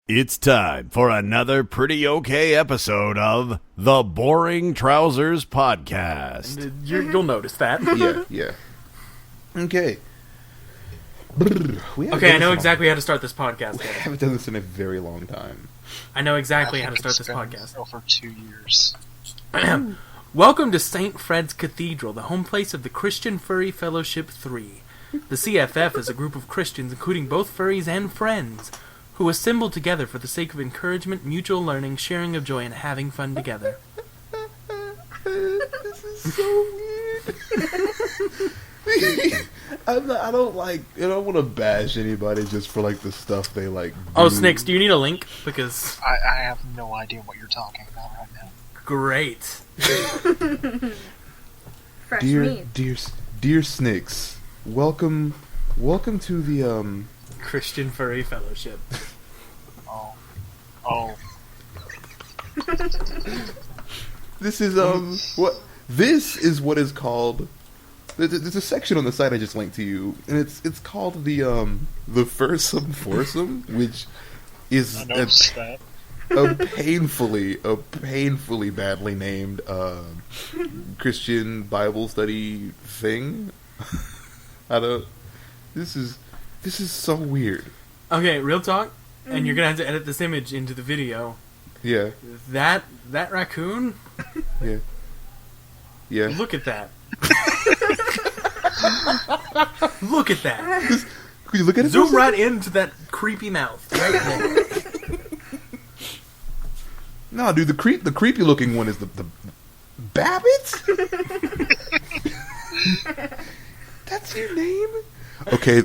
It's time for another pretty okay episode of the Boring Trousers Podcast. You'll notice that. Yeah. Okay. Okay, I know exactly how to start this podcast. We haven't done this in a very long time. I know exactly how to start this podcast. Over 2 years. Welcome to St. Fred's Cathedral, the home place of the Christian Furry Fellowship 3. The CFF is a group of Christians, including both furries and friends, who assemble together for the sake of encouragement, mutual learning, sharing of joy, and having fun together. This is so weird. I don't want to bash anybody just for like the stuff they like. Oh, Snix, do you need a link? Because I have no idea what you're talking about right now. Great. Fresh dear meat. dear Snix, welcome to the Christian Furry Fellowship. Oh. This is what is called. There's a section on the site I just linked to you, and it's called the Fursome Foursome, which is I noticed that. a painfully badly named Christian Bible study thing. This is so weird. Okay, real talk, and you're gonna have to edit this image into the video. Yeah. That raccoon? Yeah. Look at that. Look at that. Could you look at it? Zoom right into that creepy mouth. Right there. No, dude, the creepy looking one is the Babbitt? That's your name? Okay,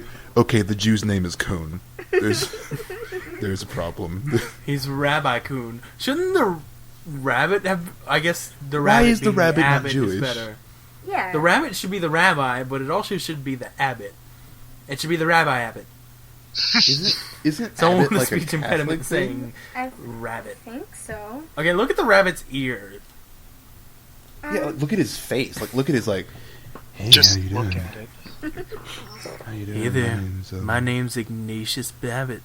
the Jew's name is Coon. There's a problem. He's Rabbi Coon. Shouldn't the rabbit have... I guess the Why rabbit is the rabbit not abbot Jewish? is better. Yeah. The rabbit should be the rabbi, but it also should be the abbot. It should be the rabbi abbot. Isn't Someone Abbott with a like speech a Catholic impediment thing? saying I rabbit. think so. Okay, look at the rabbit's ear. Yeah, like, look at his face. Like, look at his like. Hey, Just how you look doing? at it. How you doing? Hey there, name's, my name's Ignatius Babbitt.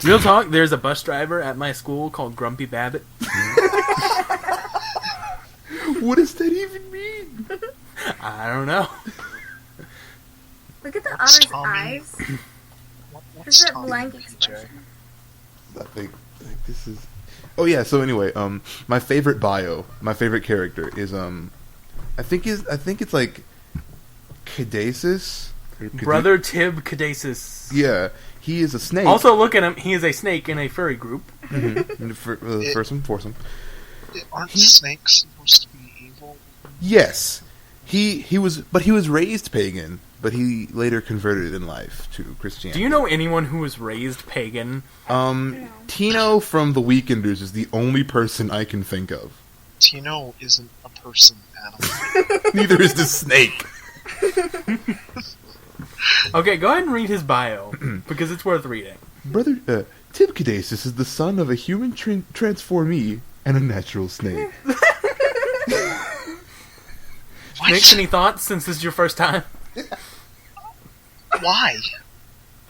Real talk, there's a bus driver at my school called Grumpy Babbitt. What does that even mean? I don't know. Look at the What's otter's Tommy? eyes. What's that Tommy blank BJ? expression? I think this is. Oh yeah. So anyway, my favorite character is I think it's like Cadesis. Brother Tib Cadesis. Yeah, he is a snake. Also, look at him. He is a snake in a furry group. Mm-hmm. Foursome. Aren't snakes supposed to be evil? Yes, he was raised pagan, but he later converted in life to Christianity. Do you know anyone who was raised pagan? Tino from The Weekenders is the only person I can think of. Tino isn't a person animal. Neither is the snake. Okay, go ahead and read his bio, because it's worth reading. Brother Tib Cadesis is the son of a human transformee and a natural snake. Nick, any thoughts since this is your first time? Why?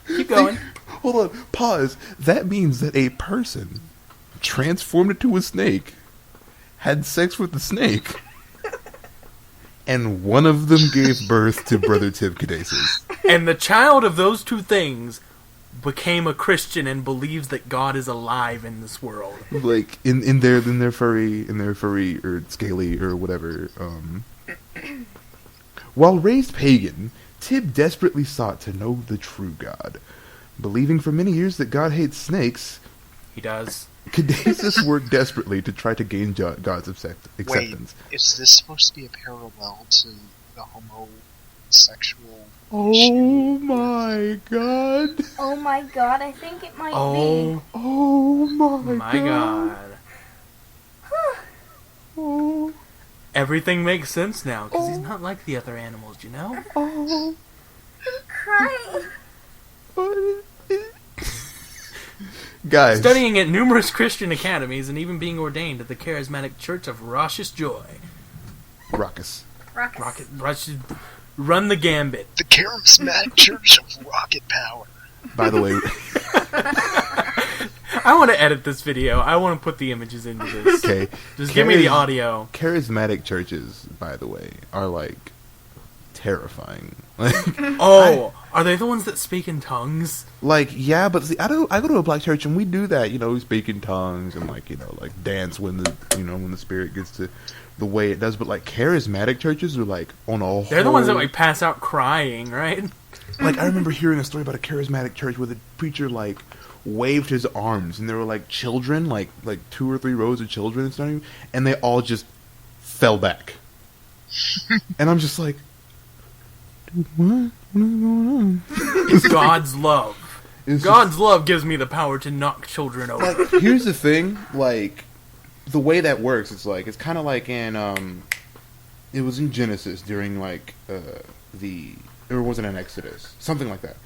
Keep going. Hold on, pause. That means that a person transformed into a snake had sex with the snake, and one of them gave birth to Brother Tib Cadesis. And the child of those two things became a Christian and believes that God is alive in this world. Like in their furry or scaly or whatever. While raised pagan, Tib desperately sought to know the true God. Believing for many years that God hates snakes, He does. Cadesis worked desperately to try to gain God's acceptance. Wait, is this supposed to be a parallel to the homosexual Oh issue? my God! Oh my god, I think it might Oh Oh my god. Oh, Everything makes sense now, because he's not like the other animals, you know? oh. be. Crying. Guys, Studying at numerous Christian academies and even being ordained at the Charismatic Church of Rosh's Joy. Raucous. Rocket. Run the gambit. The Charismatic Church of Rocket Power. By the way, I want to edit this video. I want to put the images into this. Okay. Just give me the audio. Charismatic churches, by the way, are like terrifying. Are they the ones that speak in tongues? Like, yeah, but see, I go to a black church and we do that, we speak in tongues and like dance when the spirit gets to the way it does. But like charismatic churches are like on a whole. They're the ones that like pass out crying, right? Like, I remember hearing a story about a charismatic church where the preacher like waved his arms and there were like children, like 2 or 3 rows of children and they all just fell back. And I'm just like, dude, what is going on? It's God's love. God's love gives me the power to knock children over. Like, here's the thing, like, the way that works, it's kind of like in, it was in Genesis during, like, or was it in Exodus? Something like that.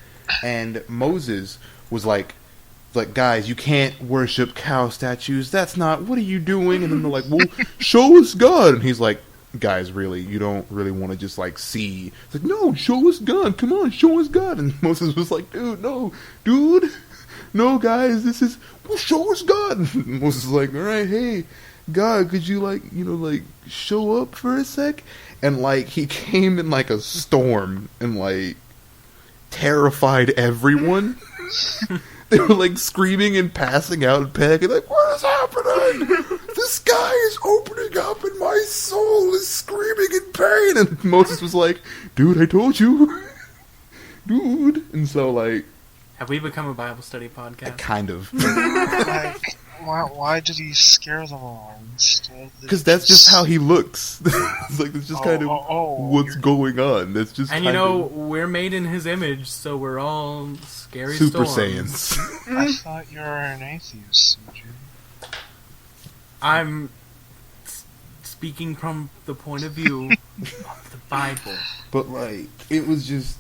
And Moses was like, guys, you can't worship cow statues. That's not, what are you doing? And then they're like, well, show us God. And he's like, guys, really, you don't really want to just like see. It's like, no, show us God. Come on, show us God. And Moses was like, no, guys, this is, well, show us God. And Moses was like, all right, hey, God, could you like show up for a sec? And like he came in like a storm and like terrified everyone. They were like screaming and passing out and panicking, like, what is happening? The sky is opening up and my soul is screaming in pain. And Moses was like, dude, I told you. Dude. And so, like... Have we become a Bible study podcast? Kind of. Like, why did he scare them all instead? Because that's just how he looks. It's like, that's just kind of what's going on. That's just and we're made in his image, so we're all scary Super storms. Saiyans. I thought you were an atheist, CJ. I'm speaking from the point of view of the Bible. But, like, it was just...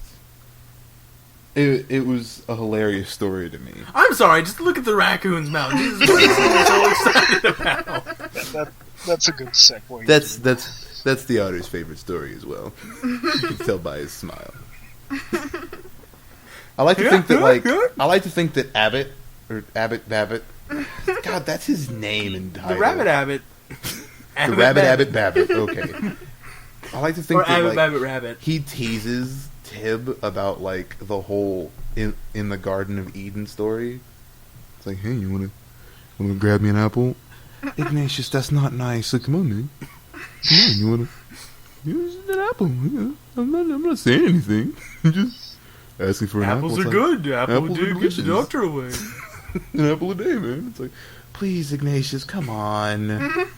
It was a hilarious story to me. I'm sorry, just look at the raccoon's mouth. Jesus, what is he so excited about? That's a good segue. That's the Otter's favorite story as well. You can tell by his smile. I like to think that Abbott Babbitt. God, that's his name in title. The Rabbit Abbott. The Rabbit Abbott Babbitt. Okay. I like to think that Abbott Babbitt Rabbit. He teases Tib about like the whole in the Garden of Eden story. It's like, hey, you wanna grab me an apple? Ignatius, that's not nice. Like, come on, man. Come on, you wanna an apple? I'm not saying anything. I'm just asking for an apple. Apples are good. Apples do get the doctor away. An apple a day, man. It's like, please, Ignatius, come on.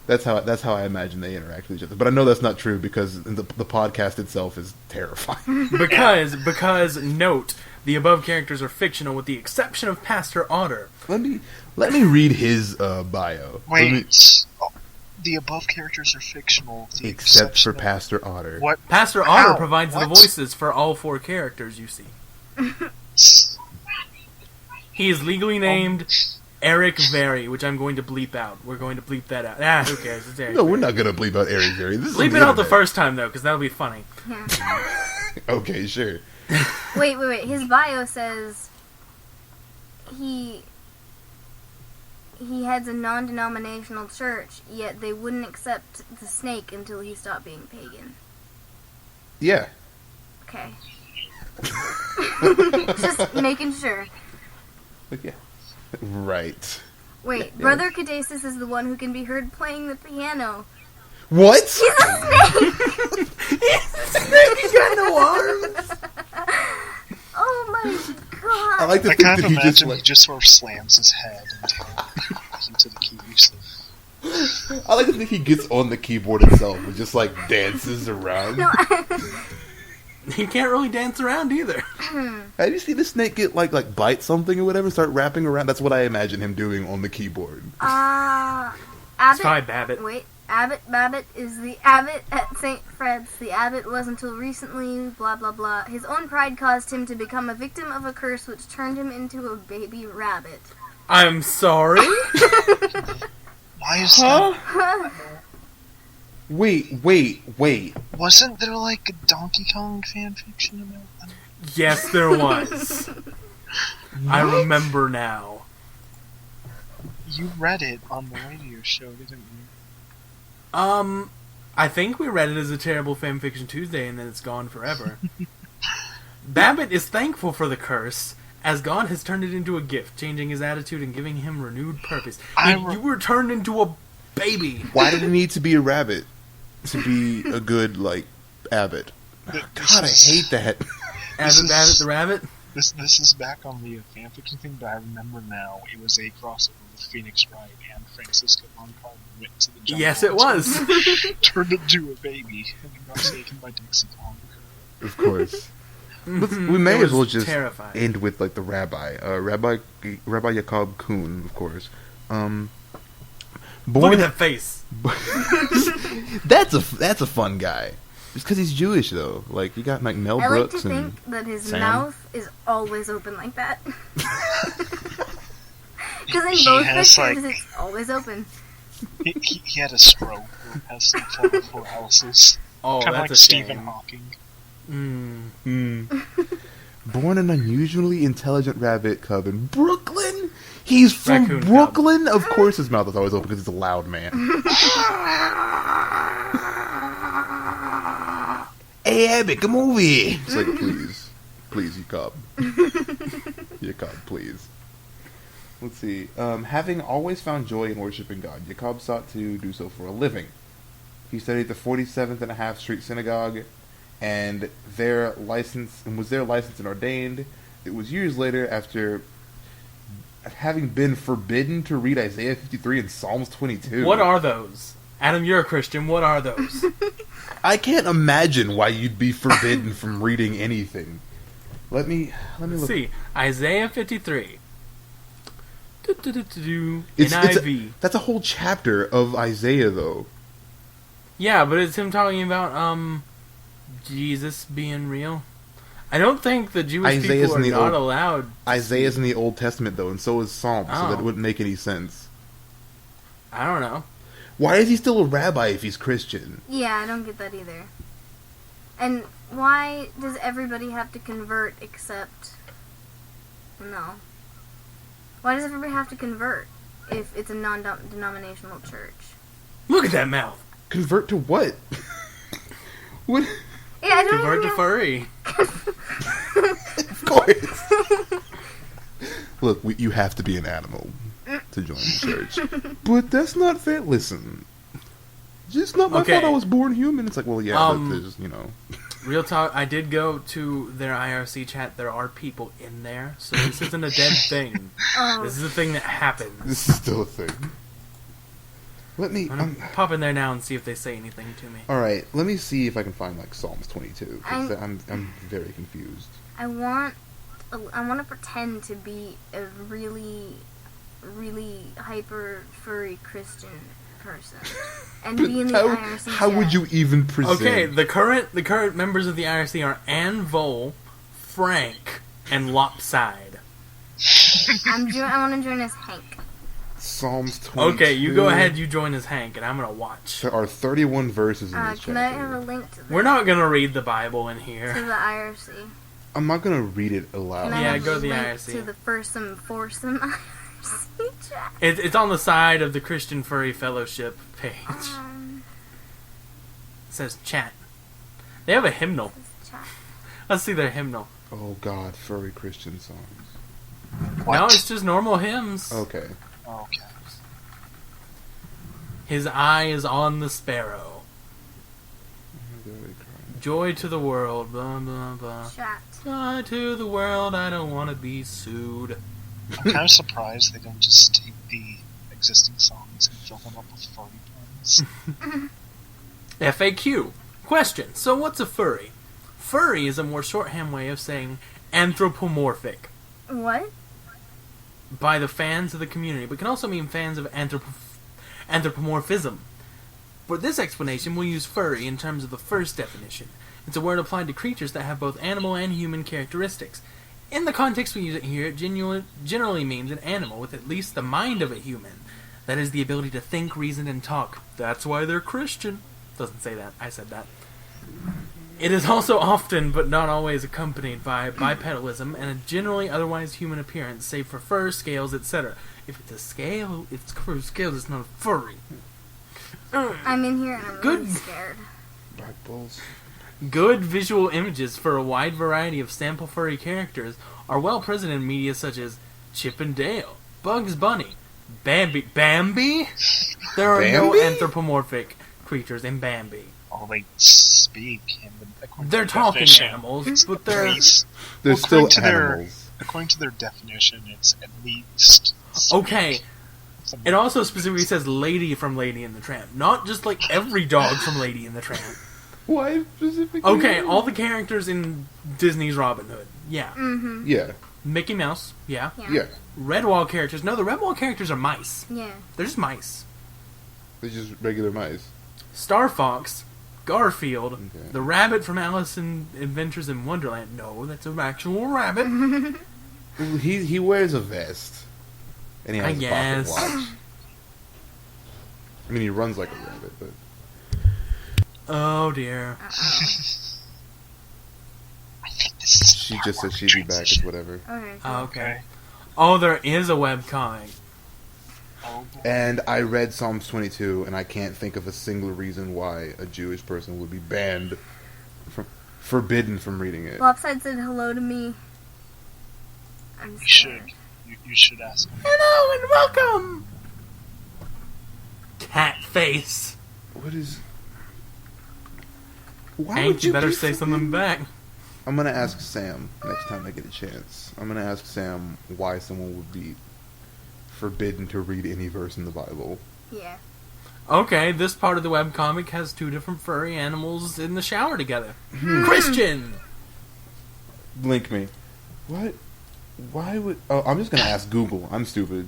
That's how I imagine they interact with each other. But I know that's not true because the podcast itself is terrifying. because note, the above characters are fictional with the exception of Pastor Otter. Let me read his bio. Wait, the above characters are fictional with the except for Pastor Otter. What? Pastor Otter provides the voices for all 4 characters you see. He is legally named Eric Very, which I'm going to bleep out. We're going to bleep that out. Who cares? It's Eric. No, we're not going to bleep out Eric Very. Bleep it out the first time, though, because that'll be funny. Okay, sure. Wait. His bio says he heads a non-denominational church, yet they wouldn't accept the snake until he stopped being pagan. Yeah. Okay. Just making sure. But yeah. Right. Wait, yeah. Brother Caduceus is the one who can be heard playing the piano. What? He's a snake! He's got no arms! Oh my god! I like to I think kind that of he imagine he just sort of slams his head into the keys. I like to think he gets on the keyboard itself and just like dances around. No, He can't really dance around either. Have you seen the snake get like bite something or whatever, start wrapping around? That's what I imagine him doing on the keyboard. Abbott. It's fine, Babbitt. Wait, Abbott Babbitt is the abbot at St. Fred's. The abbot was until recently, blah blah blah. His own pride caused him to become a victim of a curse which turned him into a baby rabbit. I'm sorry? Why is that? Wait. Wasn't there like a Donkey Kong fanfiction about that? Yes, there was. I remember now. You read it on the radio show, didn't you? I think we read it as a terrible fanfiction Tuesday, and then it's gone forever. Babbitt is thankful for the curse, as God has turned it into a gift, changing his attitude and giving him renewed purpose. You were turned into a baby. Why did it need to be a rabbit to be a good, like, abbot? God, I hate that. Babbitt the rabbit? This is back on the fanfiction thing, but I remember now it was a crossover with Phoenix Wright and Francisco Moncard went to the jungle. Yes, it was. Turned into a baby and got taken by Dixie Kong. Of course. We may as well just terrifying. end with like the rabbi, Rabbi Jacob Kuhn, of course. Look Born at that face. that's a fun guy. It's because he's Jewish though. Like you got like Mel I like Brooks to and think that his Sam. mouth is always open like that. Because in He both has, pictures, like- it's always open. He had a stroke or has some form of paralysis. Oh, Kind of that's like a Stephen shame. Hawking. Born an unusually intelligent rabbit cub in Brooklyn. He's from Raccoon Brooklyn. Of course, his mouth is always open because he's a loud man. Hey, Abbott, come over here. It's like, please, you cub. You cub, please. Let's see. Having always found joy in worshiping God, Jacob sought to do so for a living. He studied at the 47th and a half Street Synagogue, and was there licensed and ordained. It was years later, after having been forbidden to read Isaiah 53 and Psalms 22. What are those? Adam, you're a Christian. What are those? I can't imagine why you'd be forbidden from reading anything. Let me Let's look. see. Isaiah 53. It's NIV. that's a whole chapter of Isaiah, though. Yeah, but it's him talking about Jesus being real. I don't think the Jewish Isaiah's people in are the not Old- allowed. Isaiah's in the Old Testament, though, and so is Psalms, so Oh. that wouldn't make any sense. I don't know. Why is he still a rabbi if he's Christian? Yeah, I don't get that either. And why does everybody have to convert except... No. Why does everybody have to convert if it's a non-denominational church? Look at that mouth. Convert to what? What? Yeah, I don't Convert even to know. furry. Of course. Look, you have to be an animal to join the church. But that's not fair. Listen, just not my Okay. fault I was born human. It's like, well, yeah, but there's, Real talk, I did go to their IRC chat. There are people in there, so this isn't a dead thing. Oh. This is a thing that happens. this is still a thing. Let me. I'm gonna pop in there now and see if they say anything to me. All right, let me see if I can find like Psalms 22. 'Cause I'm- I'm very confused. I want to pretend to be a really, really hyper furry Christian person and be in the IRC How would chat. you even present? Okay, the current members of the IRC are Ann Vole, Frank, and Lopside. I want to join as Hank. Psalms 22. Okay, you go ahead. You join as Hank, and I'm gonna watch. There are 31 verses in this Can I have a chapter. link to We're not gonna read the Bible in here. the IRC? I'm not gonna read it aloud. Can I Yeah, have go a to the link IRC. to the foursome IRC chat? It's on the side of the Christian Furry Fellowship page. It says chat. They have a hymnal. This chat. Let's see their hymnal. Oh God, furry Christian songs. No, it's just normal hymns. Okay. Oh, okay. His eye is on the sparrow. Joy to the world, blah blah blah. Chat. Joy to the world, I don't want to be sued. I'm kind of surprised they don't just take the existing songs and fill them up with furry puns. FAQ. Question. So what's a furry? Furry is a more shorthand way of saying anthropomorphic What? by the fans of the community, but can also mean fans of anthropomorphism. For this explanation, we'll use furry in terms of the first definition. It's a word applied to creatures that have both animal and human characteristics. In the context we use it here, it generally means an animal with at least the mind of a human. That is, the ability to think, reason, and talk. That's why they're Christian. Doesn't say that. I said that. It is also often, but not always, accompanied by bipedalism and a generally otherwise human appearance, save for fur, scales, etc. If it's a scale, it's for scales, it's not a furry. I'm in here and I'm Good. really scared. Black bulls. Good visual images for a wide variety of sample furry characters are well present in media such as Chip and Dale, Bugs Bunny, Bambi. Bambi? There are no Bambi? anthropomorphic creatures in Bambi. Oh, they speak. And according They're to talking definition, animals, but they're... Please. They're Well, still according to their- animals. According to their definition, it's at least... Okay, Some- it also specifically says Lady from Lady and the Tramp. Not just like every dog from Lady and the Tramp. Why specifically? Okay, all the characters in Disney's Robin Hood. Yeah. Mm-hmm. Yeah. Mickey Mouse. Yeah. Yeah. Redwall characters. No, the Redwall characters are mice. Yeah. They're just mice. They're just regular mice. Star Fox, Garfield, Okay. the rabbit from Alice in Adventures in Wonderland. No, that's an actual rabbit. Well, he wears a vest. And he I has a guess. pocket watch. I mean, he runs like a rabbit, but... Oh dear. Uh-oh. I think this is She the just part said where she'd we be back. It's transition. whatever. Okay. Cool. Okay. Oh, there is a webcomic. Oh, boy. And I read Psalms 22, and I can't think of a single reason why a Jewish person would be banned, forbidden from reading it. Lopside said hello to me. I'm You scared. should. You should ask him. Hello and welcome. Cat face. What is... Why Hank, would you better be say forbidden? something back. I'm gonna ask Sam next time I get a chance. I'm gonna ask Sam why someone would be forbidden to read any verse in the Bible. Yeah. Okay, this part of the webcomic has two different furry animals in the shower together. Christian! Link me. What? Why would... Oh, I'm just gonna ask Google. I'm stupid.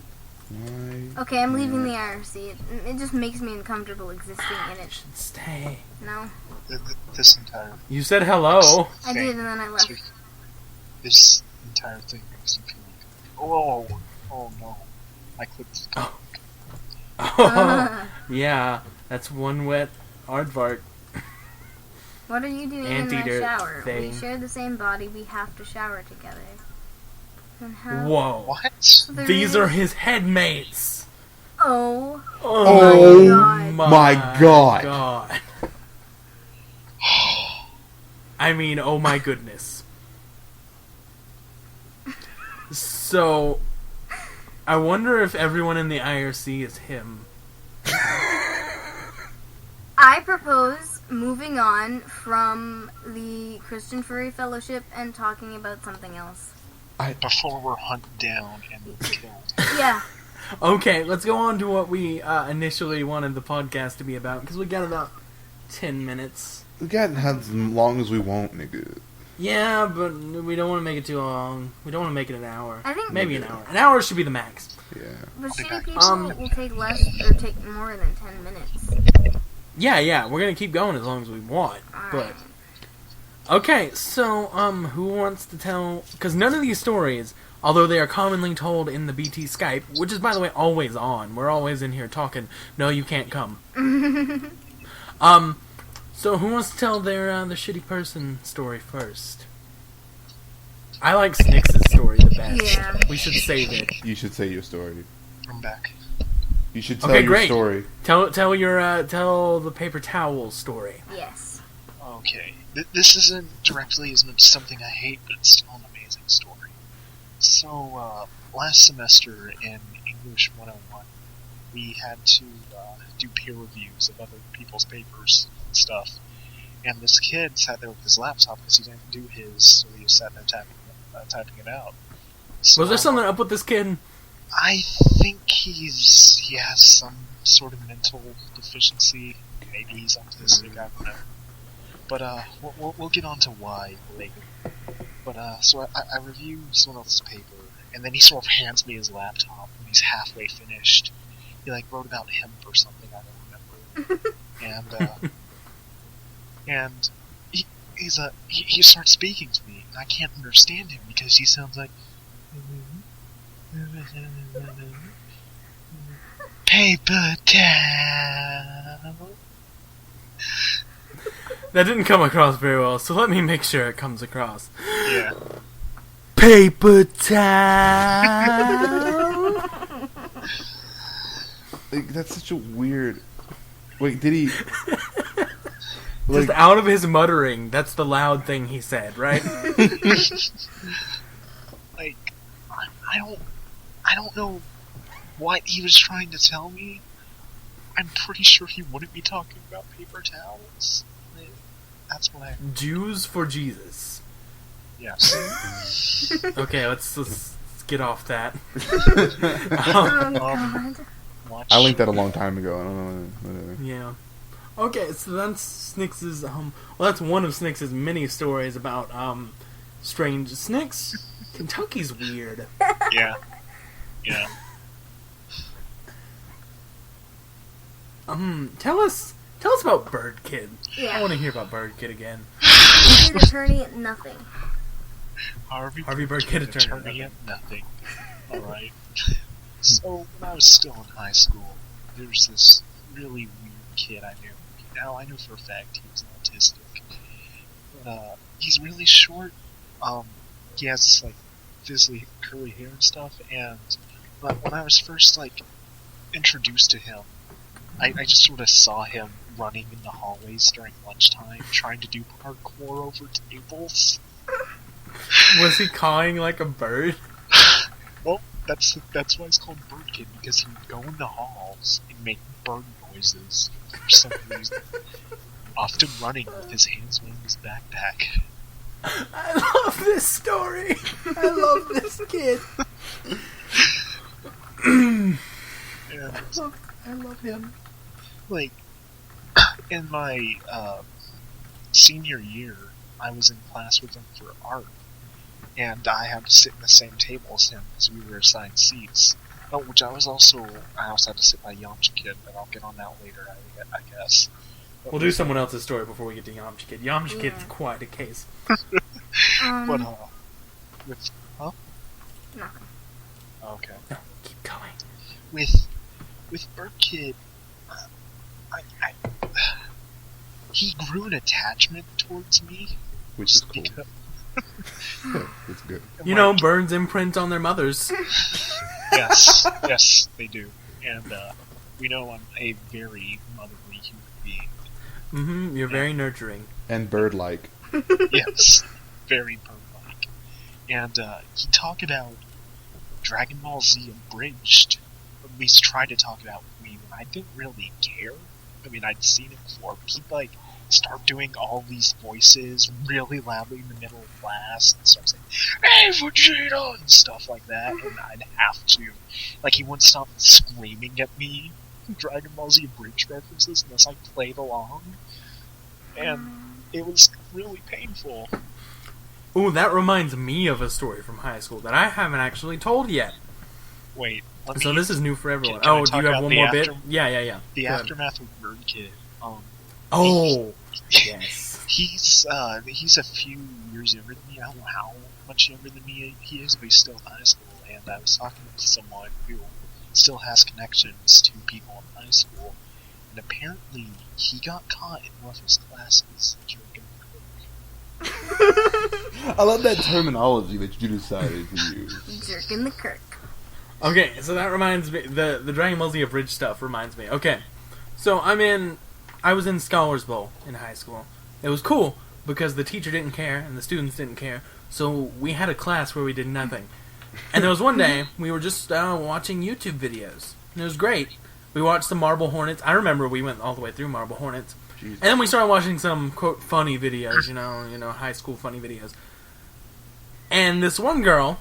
Why? Okay, I'm leaving the IRC. It just makes me uncomfortable existing in You it. should stay. No? This entire You said hello. I did, and then I left. This entire thing makes me feel like, oh no, I clicked. Oh, yeah, that's one wet aardvark. What are you doing in my Anteater shower? We thing. share the same body. We have to shower together. And how? Whoa. What? There These is- are his headmates. Oh. Oh my God. God. I mean, oh my goodness. So, I wonder if everyone in the IRC is him. I propose moving on from the Christian Furry Fellowship and talking about something else. Before we're hunted down and killed. Yeah. Okay, let's go on to what we initially wanted the podcast to be about, because we got about 10 minutes. We got as long as we want, nigga. Yeah, but we don't want to make it too long. We don't want to make it an hour. I think Maybe an hour. An hour should be the max. Yeah. but be shitty back. people will take less or take more than 10 minutes. Yeah, we're going to keep going as long as we want. But Alright. okay, so who wants to tell? Because none of these stories, although they are commonly told in the BT Skype, which is by the way always on. We're always in here talking. No, you can't come. So who wants to tell their the shitty person story first? I like Snix's story the best. Yeah. We should save it. You should say your story. I'm back. You should tell Okay, your great. story. Tell the paper towel story. Yes. Okay. This isn't directly as much something I hate, but it's still an amazing story. So, last semester in English 101, we had to do peer reviews of other people's papers and stuff. And this kid sat there with his laptop because he didn't do his, so he was sat there typing it out. So Was there something up with this kid? I think he has some sort of mental deficiency. Maybe he's autistic. I don't know. But we'll get on to why later. But so I review someone else's paper, and then he sort of hands me his laptop when he's halfway finished. He like wrote about hemp or something, I don't remember. And he starts speaking to me, and I can't understand him because he sounds like paper towel. That didn't come across very well, so let me make sure it comes across. Yeah. Paper towel. Like, that's such a weird... Wait, did he... Just out of his muttering, that's the loud thing he said, right? Like, I don't know what he was trying to tell me. I'm pretty sure he wouldn't be talking about paper towels. That's what I... Jews for Jesus. Yes. Okay, let's get off that. Oh, God. Watch. I linked that a long time ago. I don't know. Whatever. Yeah. Okay, so that's Snix's, well, that's one of Snix's many stories about, strange... Snix? Kentucky's weird. Yeah. Yeah. Tell us about Bird Kid. Yeah. I want to hear about Bird Kid again. District attorney at nothing. Harvey Bird Kid attorney at nothing. Alright. So, when I was still in high school, there was this really weird kid I knew. Now, I know for a fact he was autistic. But, he's really short. He has, like, fizzly curly hair and stuff, and when I was first, like, introduced to him, I just sort of saw him running in the hallways during lunchtime, trying to do parkour over tables. Was he cawing like a bird? Well, that's why it's called Bird Kid, because he would go in the halls and make bird noises for some reason. Often running with his hands in his backpack. I love this story. I love this kid. And, I love him. like, in my senior year, I was in class with him for art, and I had to sit in the same table as him because we were assigned seats. Oh, which I also had to sit by Yamcha Kid, but I'll get on that later, I guess. But We'll do someone else's story before we get to Yamcha Kid. Yamcha Yeah. Kid's quite a case. But Nothing. Okay. No, keep going. With Bird Kid, he grew an attachment towards me, Which is cool. because It's good. You know, birds imprint on their mothers. yes, they do, and we know I'm a very motherly human being. Mm-hmm, you're very nurturing. And bird-like. Yes, very bird-like. And he talked about Dragon Ball Z Abridged, or at least tried to talk about with me when I didn't really care. I mean, I'd seen it before, but he'd, like, start doing all these voices really loudly in the middle of class, and start saying, "Hey, Vegeta!" and stuff like that, and I'd have to, like, he wouldn't stop screaming at me Dragon Ball Z Abridged references unless I played along, and it was really painful. Ooh, that reminds me of a story from high school that I haven't actually told yet. Wait, So this is new for everyone. Can I Oh, do talk you have about one the more bit? after- Yeah. The Go ahead. aftermath of Bird Kid. Oh, yes. He's a few years younger than me. I don't know how much younger than me he is, but he's still in high school. And I was talking to someone who still has connections to people in high school, and apparently he got caught in one of his classes drinking Coke. I love that terminology that you decided to use. Jerking the Kirk. Okay, so that reminds me, the Dragon Ball Z Abridged stuff reminds me. Okay, so I was in Scholars Bowl in high school. It was cool because the teacher didn't care and the students didn't care, so we had a class where we did nothing. And there was one day, we were just watching YouTube videos, and it was great. We watched some Marble Hornets. I remember we went all the way through Marble Hornets. Jesus. And then we started watching some, quote, funny videos, you know, high school funny videos. And this one girl,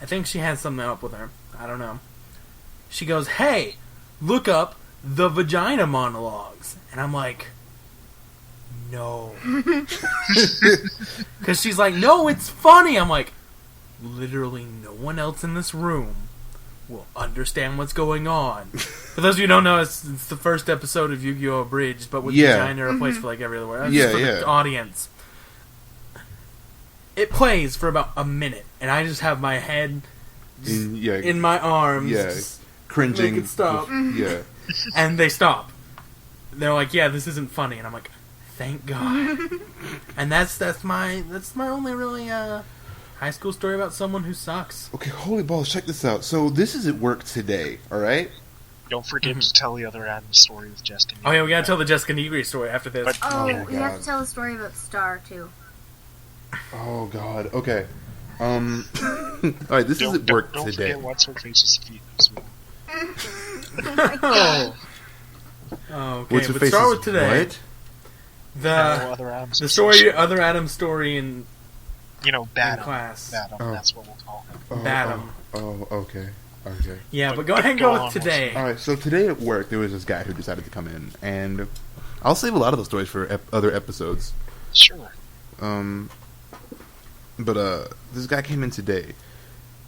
I think she had something up with her. I don't know. She goes, "Hey, look up the vagina monologues." And I'm like, no. Because she's like, "No, it's funny." I'm like, literally no one else in this room will understand what's going on. For those of you who don't know, it's the first episode of Yu-Gi-Oh! Abridged, but with vagina replaced for like every other word. Just for the audience. It plays for about a minute, and I just have my head in my arms. Yeah, cringing. Make it stop. Yeah. And they stop. They're like, "Yeah, this isn't funny." And I'm like, Thank God. And that's my only really high school story about someone who sucks. Okay, holy balls, check this out. So this is at work today, alright? Don't forget to tell the other Adam story with Jessica. Oh yeah, we gotta tell the Jessica Negri story after this. But- Oh, Oh, you have God. to tell the story about Star too. Oh, God. Okay. Alright, this is at work don't today. forget what's her face's feet as well. Oh. Okay, What's her but face? start with today. What? No The other Adams. the story, other Adam's story in Badam. class. Badam, Oh. that's what we'll call him. Oh, Badam. Oh, okay. Okay. Yeah, but go ahead and go with today. Alright, so today at work, there was this guy who decided to come in, and I'll save a lot of those stories for other episodes. Sure. But this guy came in today.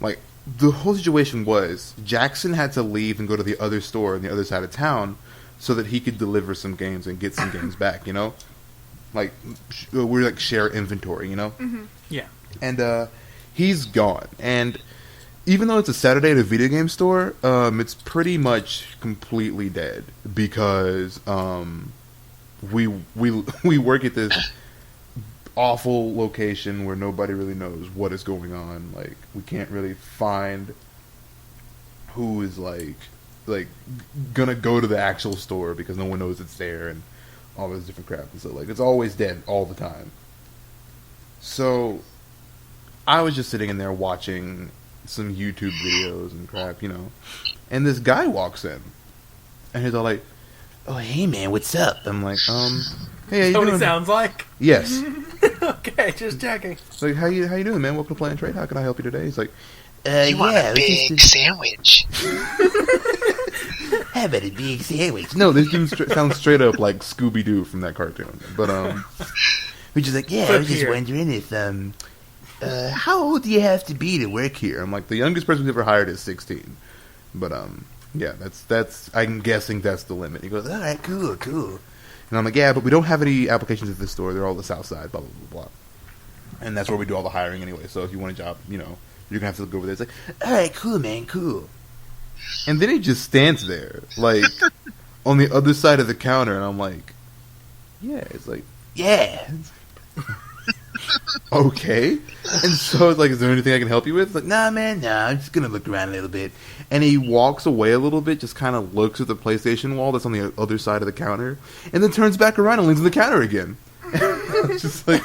Like, the whole situation was, Jackson had to leave and go to the other store on the other side of town so that he could deliver some games and get some games back, you know? Like, we're like share inventory, you know? Mm-hmm. Yeah. And he's gone. And even though it's a Saturday at a video game store, it's pretty much completely dead because we work at this awful location where nobody really knows what is going on. Like, we can't really find who is like gonna go to the actual store because no one knows it's there and all this different crap. And so like it's always dead all the time. So I was just sitting in there watching some YouTube videos and crap, you know. And this guy walks in and he's all like, "Oh, hey man, what's up?" I'm like, "Hey, how you That's what doing?" it sounds like. Yes. Okay, just checking. Like, how you doing, man? Welcome to Play and Trade. How can I help you today? He's like, You want a big sandwich? How about a big sandwich? No, this dude sounds straight up like Scooby Doo from that cartoon. But we're just like, yeah, I was just wondering if how old do you have to be to work here? I'm like, the youngest person we've ever hired is 16. But yeah, that's I'm guessing that's the limit. He goes, all right, cool. And I'm like, yeah, but we don't have any applications at this store. They're all the South Side, blah, blah, blah, blah. And that's where we do all the hiring anyway. So if you want a job, you know, you're going to have to go over there. It's like, all right, cool, man, cool. And then he just stands there, like, on the other side of the counter. And I'm like, yeah. It's like, yeah. Okay. And so it's like, is there anything I can help you with? It's like, nah, man, I'm just going to look around a little bit. And he walks away a little bit, just kind of looks at the PlayStation wall that's on the other side of the counter, and then turns back around and leans on the counter again. It's just like...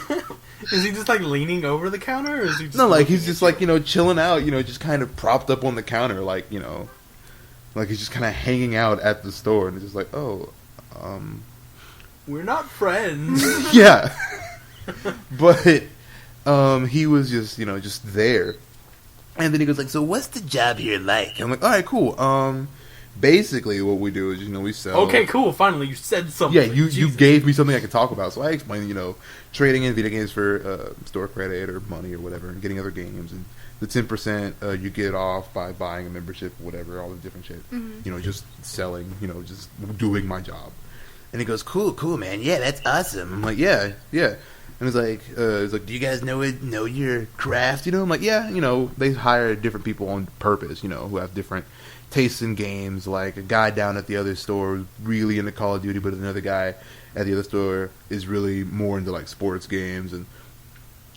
Is he just like leaning over the counter, or is he just No, like, he's just like, you know, chilling out, you know, just kind of propped up on the counter, like, you know, like he's just kind of hanging out at the store, and it's just like, oh, We're not friends. yeah. But he was just, you know, just there. And then he goes like, so what's the job here like? I'm like, all right, cool. Basically what we do is, you know, we sell... Okay, cool. Finally, you said something. Yeah, you Jesus. gave me something I could talk about. So I explained, you know, trading in video games for store credit or money or whatever, and getting other games. And the 10% you get off by buying a membership or whatever, all the different shit. Mm-hmm. You know, just selling, you know, just doing my job. And he goes, cool, man. Yeah, that's awesome. I'm like, yeah. And it's like, do you guys know your craft? You know, I'm like, yeah. You know, they hire different people on purpose. You know, who have different tastes in games. Like a guy down at the other store is really into Call of Duty, but another guy at the other store is really more into like sports games. And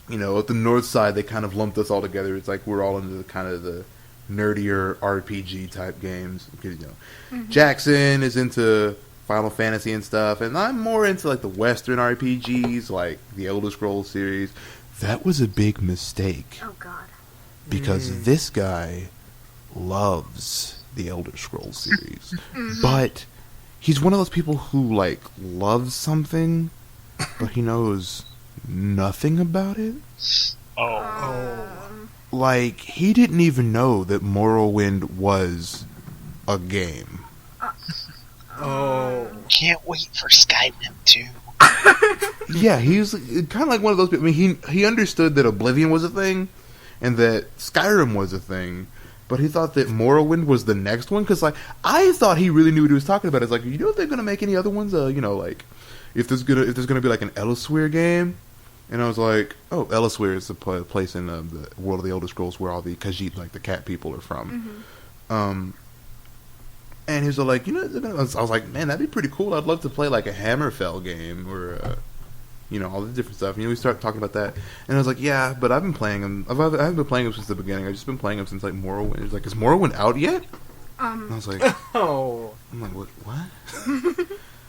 you know, at the north side, they kind of lumped us all together. It's like we're all into the kind of the nerdier RPG type games. Because, you know, Jackson is into Final Fantasy and stuff, and I'm more into like the Western RPGs, like the Elder Scrolls series. That was a big mistake Oh God. because this guy loves the Elder Scrolls series, but he's one of those people who like loves something, but he knows nothing about it. Like, he didn't even know that Morrowind was a game. Oh. Can't wait for Skyrim too. Yeah, he's kind of like one of those people. I mean, he understood that Oblivion was a thing, and that Skyrim was a thing, but he thought that Morrowind was the next one, because, like, I thought he really knew what he was talking about. It's like, you know if they're going to make any other ones? You know, like, if there's gonna be, like, an Elsewhere game? And I was like, oh, Elsewhere is the place in the world of the Elder Scrolls where all the Khajiit, like, the cat people are from. And he was like, you know, I was like, man, that'd be pretty cool. I'd love to play like a Hammerfell game or you know, all the different stuff. You know, we start talking about that, and I was like, yeah, but I've been playing him. I haven't been playing him since the beginning. I've just been playing him since like Morrowind. He's like, is Morrowind out yet? And I was like, Oh. I'm like, what?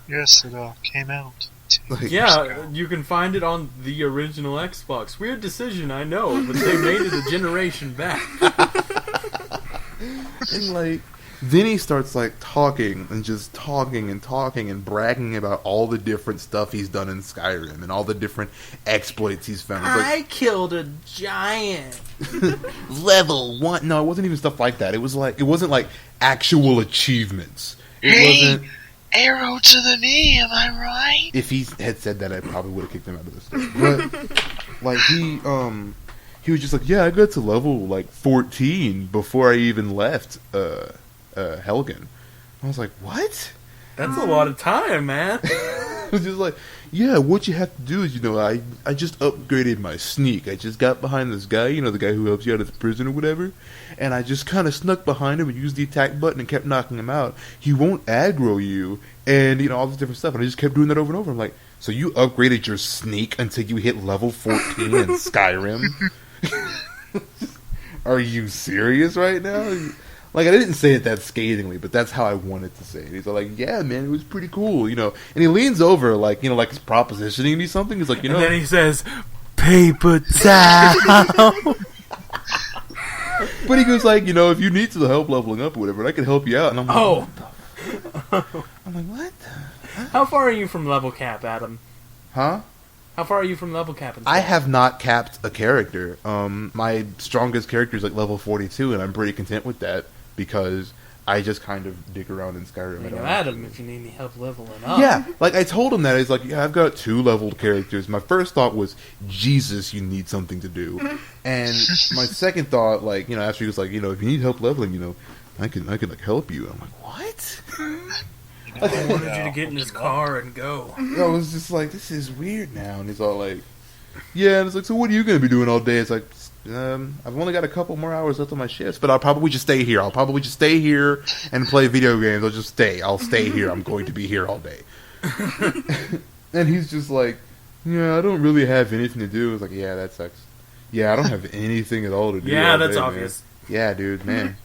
Yes, it came out. 2 years Yeah, ago. you can find it on the original Xbox. Weird decision, I know, but they made it a generation back. And like, then he starts like talking and just talking and bragging about all the different stuff he's done in Skyrim and all the different exploits he's found. It's like, I killed a giant. level 1. No, it wasn't even stuff like that. It wasn't like actual achievements. It Hey! wasn't. Arrow to the knee, am I right? If he had said that, I probably would have kicked him out of the store. But like he was just like, yeah, I got to level like 14 before I even left Helgen. I was like, what? That's a lot of time, man. I was just like, yeah, what you have to do is, you know, I just upgraded my sneak. I just got behind this guy, you know, the guy who helps you out of the prison or whatever, and I just kind of snuck behind him and used the attack button and kept knocking him out. He won't aggro you, and, you know, all this different stuff, and I just kept doing that over and over. I'm like, so you upgraded your sneak until you hit level 14 in Skyrim? Are you serious right now? Like, I didn't say it that scathingly, but that's how I wanted to say it. He's like, yeah, man, it was pretty cool, you know. And he leans over, like, you know, like he's propositioning me something. He's like, you know. And then he says, paper towel. But he goes like, you know, if you need some help leveling up or whatever, I can help you out. And I'm like, Oh. I'm like, what? How far are you from level cap, Adam? Huh? How far are you from level cap? I have not capped a character. My strongest character is like level 42, and I'm pretty content with that because I just kind of dig around in Skyrim. You know, Adam, if you need any help leveling up. Yeah, like I told him that. He's like, yeah, I've got 2 leveled characters. My first thought was, Jesus, you need something to do. And my second thought, like, you know, after he was like, you know, if you need help leveling, you know, I can like help you. I'm like, what? I wanted you to get in his car and go. I was just like, this is weird now. And he's all like, yeah. And it's like, so what are you going to be doing all day? It's like, I've only got a couple more hours left on my shifts, but I'll probably just stay here. I'll probably just stay here and play video games. I'll just stay. I'll stay here. I'm going to be here all day. And he's just like, yeah, I don't really have anything to do. I was like, yeah, that sucks. Yeah, I don't have anything at all to do. Yeah, all that's day, obvious. Man. Yeah, dude, man.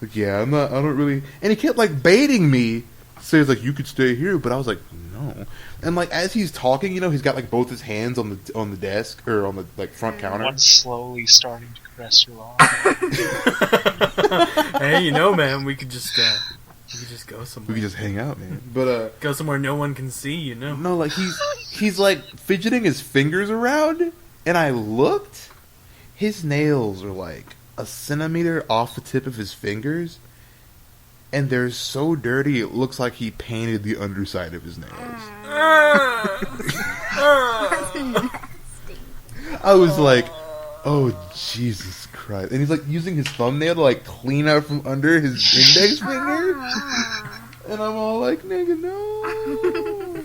Like, yeah, I don't really. And he kept like baiting me. So he's like, you could stay here, but I was like, no. And like as he's talking, you know, he's got like both his hands on the desk or on the like front counter. One's slowly starting to caress your arm. Hey, you know, man, we could just go somewhere. We could just hang out, man. But Go somewhere no one can see, you know. no, like he's like fidgeting his fingers around, and I looked. His nails are like a centimeter off the tip of his fingers. And they're so dirty, it looks like he painted the underside of his nails. I was like, oh, Jesus Christ. And he's like using his thumbnail to like clean out from under his index finger. And I'm all like, nigga, no.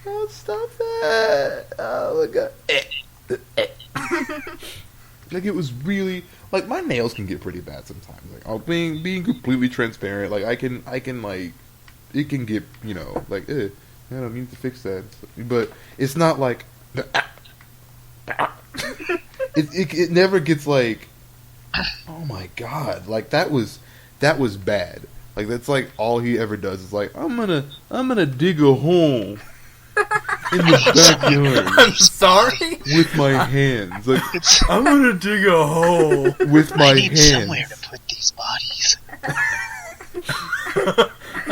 Don't stop that. Oh, my God. Like, it was really... Like, my nails can get pretty bad sometimes. Like, being completely transparent, like, I can, like, it can get, you know, like, I don't need to fix that. But it's not like, it never gets like, oh my God, like, that was bad. Like, that's like, all he ever does is like, I'm gonna dig a hole in the backyard. I'm sorry? With my hands. Like, I'm gonna dig a hole. with my I need hands. somewhere to put these bodies.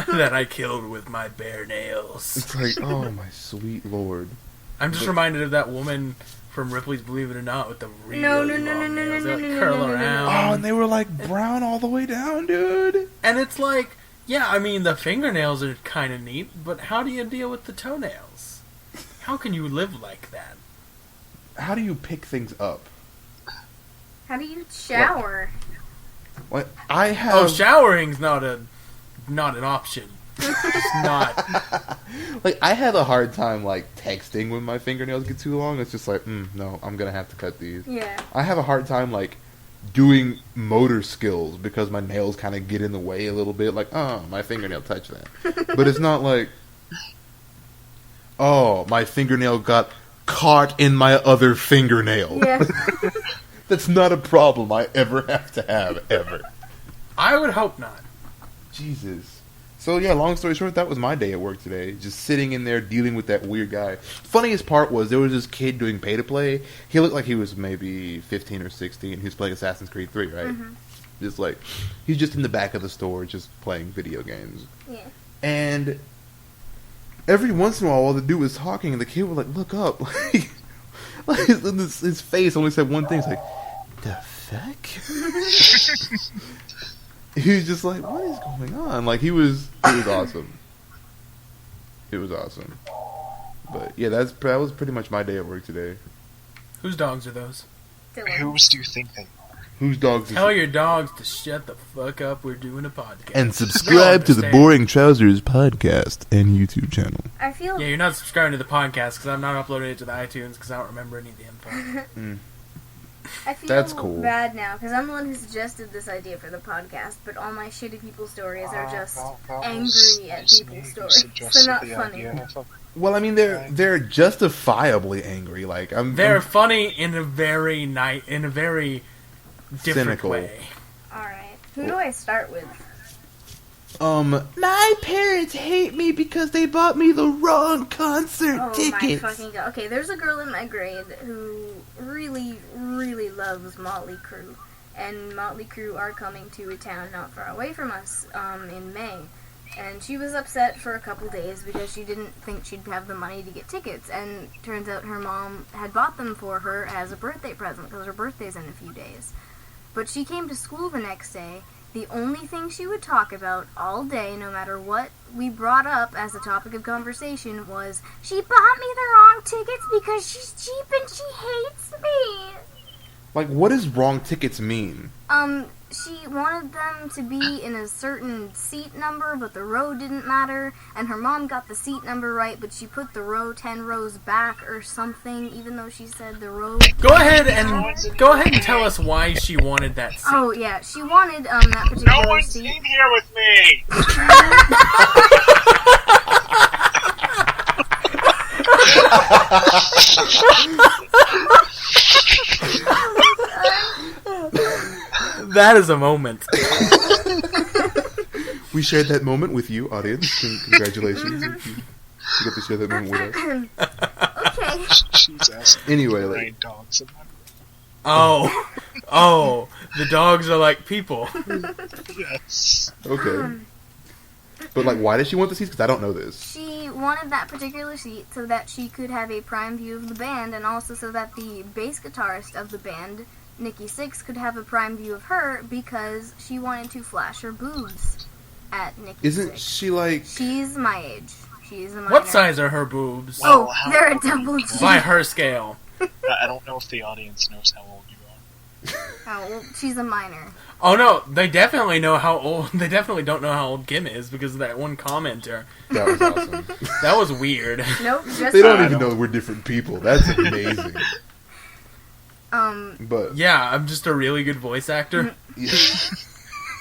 That I killed with my bare nails. It's like, oh my sweet Lord. I'm just reminded of that woman from Ripley's Believe It or Not with the really No, long no, no, no, no, nails. no, They like no, curl no, no, no, no. around. Oh, and they were like brown all the way down, dude. And it's like, yeah, I mean, the fingernails are kind of neat, but how do you deal with the toenails? How can you live like that? How do you pick things up? How do you shower? What I have. Oh, showering's not an option. It's not. Like, I have a hard time like texting when my fingernails get too long. It's just like, no, I'm gonna have to cut these. Yeah. I have a hard time like doing motor skills because my nails kind of get in the way a little bit. Like, oh, my fingernail touched that, but it's not like, oh, my fingernail got caught in my other fingernail. Yeah. That's not a problem I ever have to have, ever. I would hope not. Jesus. So yeah, long story short, that was my day at work today. Just sitting in there dealing with that weird guy. Funniest part was there was this kid doing pay to play. He looked like he was maybe 15 or 16. He was playing Assassin's Creed 3, right? Mm-hmm. Just like, he's just in the back of the store just playing video games. Yeah. And every once in a while the dude was talking and the kid would like look up. Like his face only said one thing. It's like, the fuck? He was just like, what is going on? Like, it was awesome. It was awesome. But yeah, that was pretty much my day at work today. Whose dogs are those? Dylan. Whose do you think they are? Whose dogs? Tell your dogs to shut the fuck up. We're doing a podcast. And subscribe to the understand. Boring Trousers podcast and YouTube channel. I feel Yeah, you're not subscribing to the podcast because I'm not uploading it to the iTunes because I don't remember any of the info. I feel That's cool. bad now because I'm the one who suggested this idea for the podcast, but all my shitty people stories are just angry at people's stories. They're not funny. Well, I mean, they're justifiably angry. Like They're funny in a very different Cynical. way. Alright. Who do I start with? my parents hate me because they bought me the wrong concert Oh my fucking god. Okay, there's a girl in my grade who really, really loves Motley Crue. And Motley Crue are coming to a town not far away from us in May. And she was upset for a couple days because she didn't think she'd have the money to get tickets. And turns out her mom had bought them for her as a birthday present because her birthday's in a few days. But she came to school the next day. The only thing she would talk about all day, no matter what we brought up as a topic of conversation, was, she bought me the wrong tickets because she's cheap and she hates me. Like, what does wrong tickets mean? She wanted them to be in a certain seat number, but the row didn't matter, and her mom got the seat number right, but she put the row 10 rows back or something, even though she said the row... Go ahead and tell us why she wanted that seat. Oh, yeah, she wanted, that particular No one's seat. in here with me! That is a moment. We shared that moment with you, audience. Congratulations. You got to share that moment with us. Okay. She's asking Anyway, the like, rain dogs in my Oh, the dogs are like people. Yes. okay. But, like, why does she want the seats? Because I don't know this. She wanted that particular seat so that she could have a prime view of the band, and also so that the bass guitarist of the band, Nikki Sixx, could have a prime view of her because she wanted to flash her boobs at Nikki Isn't Sixx. she, like... She's my age. She's a minor. What size are her boobs? Oh, Well, they're a how- double G. By her scale. I don't know if the audience knows how old you are. Oh, well, she's a minor. Oh no, they definitely know how old. They definitely don't know how old Kim is because of that one commenter. That was awesome. That was weird. Nope, just They don't that. even know we're different people. That's amazing. But... Yeah, I'm just a really good voice actor. yeah.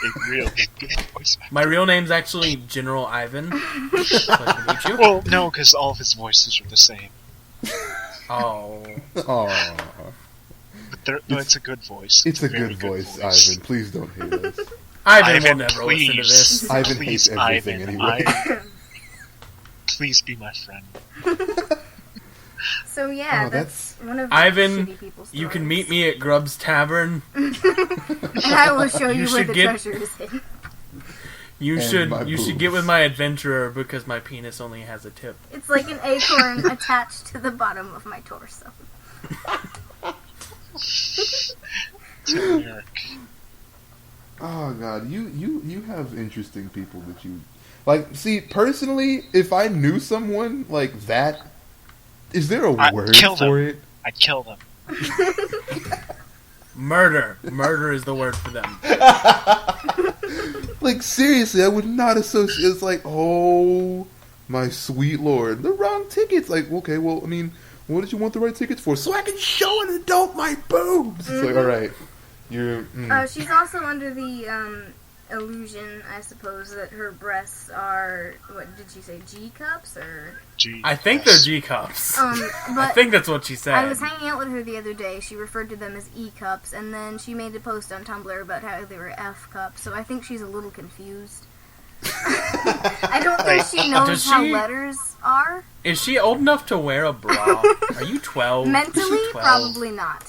A real good voice. My real name's actually General Ivan. Pleasure to meet you. Well, no, because all of his voices are the same. Oh. Aw. But it's a good voice. It's a very good voice, Ivan. Please don't hate us. Ivan will never listen to this. Ivan Please, hates everything Ivan, anyway. Please be my friend. So yeah, Oh, that's one of the Ivan, shitty people's you can stories. meet me at Grubb's Tavern. And I will show You you where should the get- treasure is hidden. You And my should get boobs. with my adventurer because my penis only has a tip. It's like an acorn attached to the bottom of my torso. Eric. Oh god, you have interesting people that you like. See, personally, if I knew someone like that, is there a I'd word kill for them. it? I'd kill them. Murder. Murder is the word for them. Like seriously, I would not associate. It's like, oh my sweet lord, the wrong tickets. Like, okay, well, I mean, what did you want the right tickets for? So I can show an adult my boobs. It's like, all right, you're. She's also under the illusion, I suppose, that her breasts are, what did she say, G cups or? G. I think they're G cups. I But think that's what she said. I was hanging out with her the other day. She referred to them as E cups, and then she made a post on Tumblr about how they were F cups. So I think she's a little confused. I don't think she knows Does how she- letters are. Is she old enough to wear a bra? Are you 12? Mentally, Is she 12? probably not.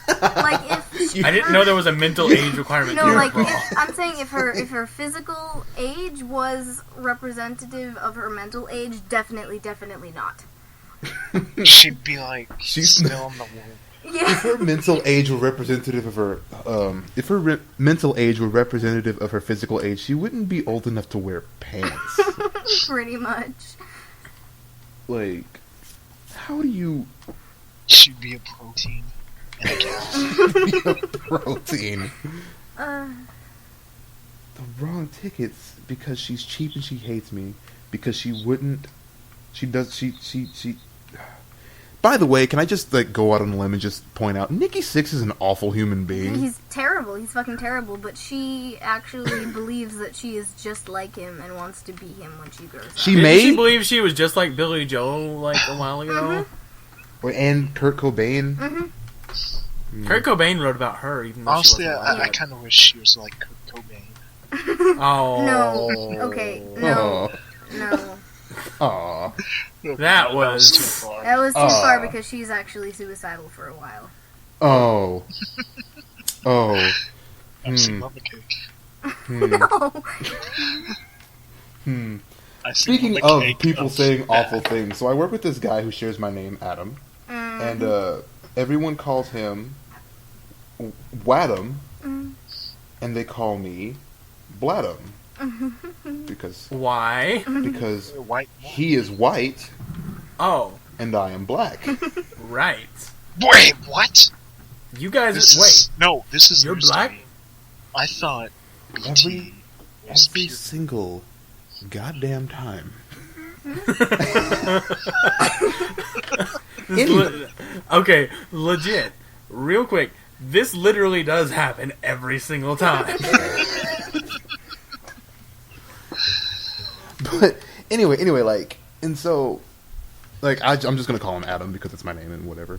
Like if I didn't know there was a mental age requirement. no, to wear like a bra. I'm saying if her physical age was representative of her mental age, definitely not. She'd be like, She's- still in the womb. If Yeah. her mental age were representative of her, mental age were representative of her physical age, she wouldn't be old enough to wear pants. Pretty much. Like, how do you She'd be a protein in a cow. protein? Uh, The wrong tickets because she's cheap and she hates me because she wouldn't. She does. She. By the way, can I just like go out on a limb and just point out Nikki Sixx is an awful human being. he's terrible. He's fucking terrible. But she actually believes that she is just like him and wants to be him when she grows up. She Didn't may she believe she was just like Billy Joel like a while ago? and Kurt Cobain. Kurt Cobain wrote about her, even though Honestly, she wasn't I alive. kind of wish she was like Kurt Cobain. Oh No. Okay. No. No. Aw. That was- too far. That was too far because she's actually suicidal for a while. Oh. Oh. I've seen Mama Cake. No. I've seen Speaking Mama of Cake people of saying that. awful things, so I work with this guy who shares my name, Adam, and everyone calls him Wadum, and they call me Bladum because Why? White. he is white Oh, and I am black. right. Wait, what? You guys, This wait. is This is You're news to black? me. I thought BT Every was every pure. single goddamn time. Okay, legit. Real quick. This literally does happen every single time. But anyway, like, and so, like, I'm just gonna call him Adam because it's my name and whatever.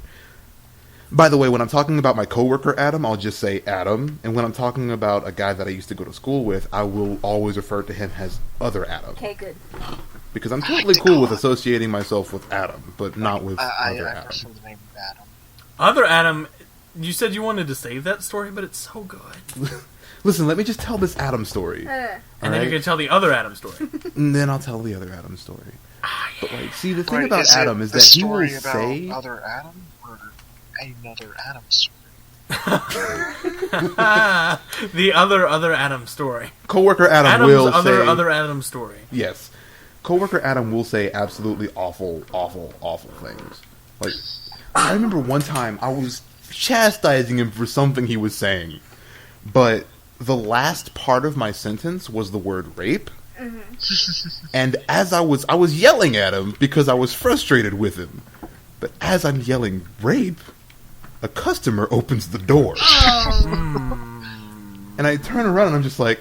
By the way, when I'm talking about my coworker Adam, I'll just say Adam, and when I'm talking about a guy that I used to go to school with, I will always refer to him as Other Adam Okay, good. because I'm totally cool with associating myself with Adam, but not with I Other Adam. prefer the name of Adam. Other Adam, you said you wanted to save that story, but it's so good. Listen, let me just tell this Adam story, And then Alright. you're going to tell the other Adam story. and then I'll tell the Other Adam story. But like, see, the thing Wait, about is it Adam is a that he will story about say. other Adam or another Adam story? The other Adam story. Coworker Adam Adam's will other say Adam story. yes. Coworker Adam will say absolutely awful things. Like I remember one time I was chastising him for something he was saying, but the last part of my sentence was the word rape. And as I was yelling at him because I was frustrated with him. But as I'm yelling rape, a customer opens the door. And I turn around and I'm just like,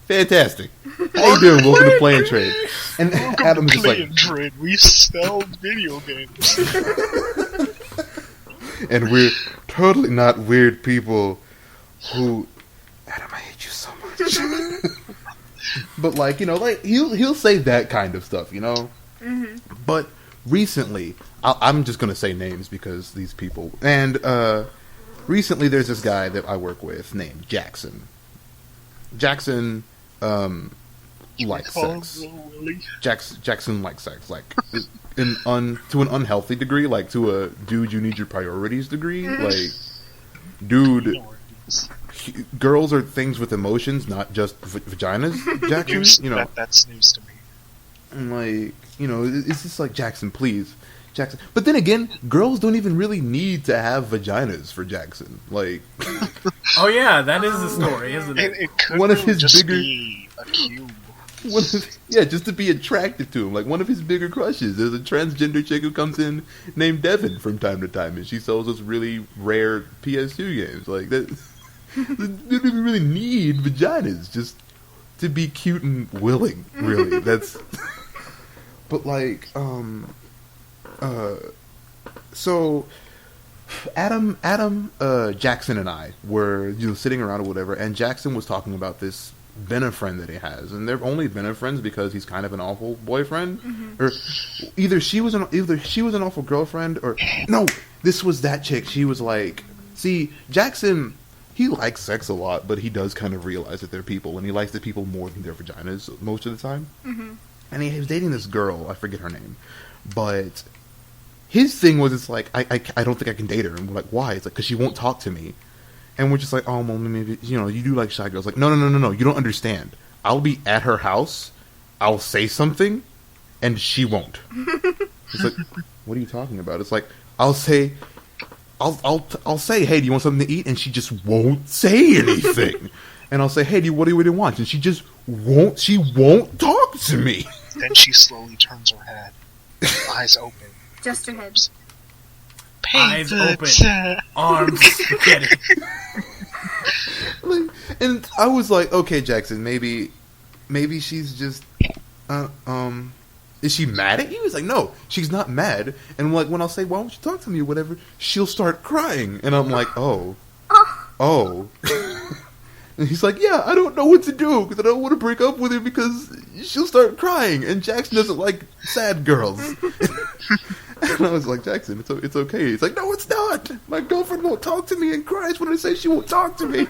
fantastic. How you doing? Welcome to Play and Trade. And Adam's just Play like, and trade. We sell video games. and we're totally not weird people who... Adam, I hate you so much. But like, you know, like he'll say that kind of stuff, you know? But recently, I'm just going to say names because these people... And recently there's this guy that I work with named Jackson. Jackson likes Call him sex. Little Willie. Jackson likes sex, like to an unhealthy degree, like to a dude you need your priorities degree. Like, dude, You know where it is. girls are things with emotions, not just vaginas. Jackson, News, you know, that's news to me. and like, you know, it's just like Jackson, please, Jackson. But then again, girls don't even really need to have vaginas for Jackson. Like, Oh yeah, that is the story, isn't it? It could One of his just bigger- be a cube. just to be attracted to him. Like one of his bigger crushes. There's a transgender chick who comes in named Devin from time to time, and she sells us really rare PS2 games. Like that. They don't even really need vaginas, just to be cute and willing, really. That's... But, like, so... Adam, Jackson and I were, sitting around or whatever, and Jackson was talking about this Benna-friend that he has, and they're only Benna-friends because he's kind of an awful boyfriend, or either she was an awful girlfriend, or no, this was that chick. She was like, see, Jackson, he likes sex a lot, but he does kind of realize that they're people, and he likes the people more than their vaginas most of the time. And he was dating this girl, I forget her name, but his thing was, it's like, I don't think I can date her, and we're like, why? It's like, because she won't talk to me. And we're just like, oh, well, maybe, you do like shy girls. Like, no, you don't understand. I'll be at her house, I'll say something, and she won't. It's like, what are you talking about? It's like, I'll say, hey, do you want something to eat? And she just won't say anything. And I'll say, hey, what do you want? And she just won't talk to me. Then she slowly turns her head, eyes open. Just her head. Eyes open, arms spaghetti. And I was like, okay, Jackson, maybe she's just, is she mad at you? He's like, no, she's not mad. And like, when I'll say, why don't you talk to me or whatever, she'll start crying. And I'm like, oh. And he's like, yeah, I don't know what to do, because I don't want to break up with her because she'll start crying. And Jackson doesn't like sad girls. And I was like, Jackson, it's okay. He's like, no, it's not. My girlfriend won't talk to me and cries when I say she won't talk to me.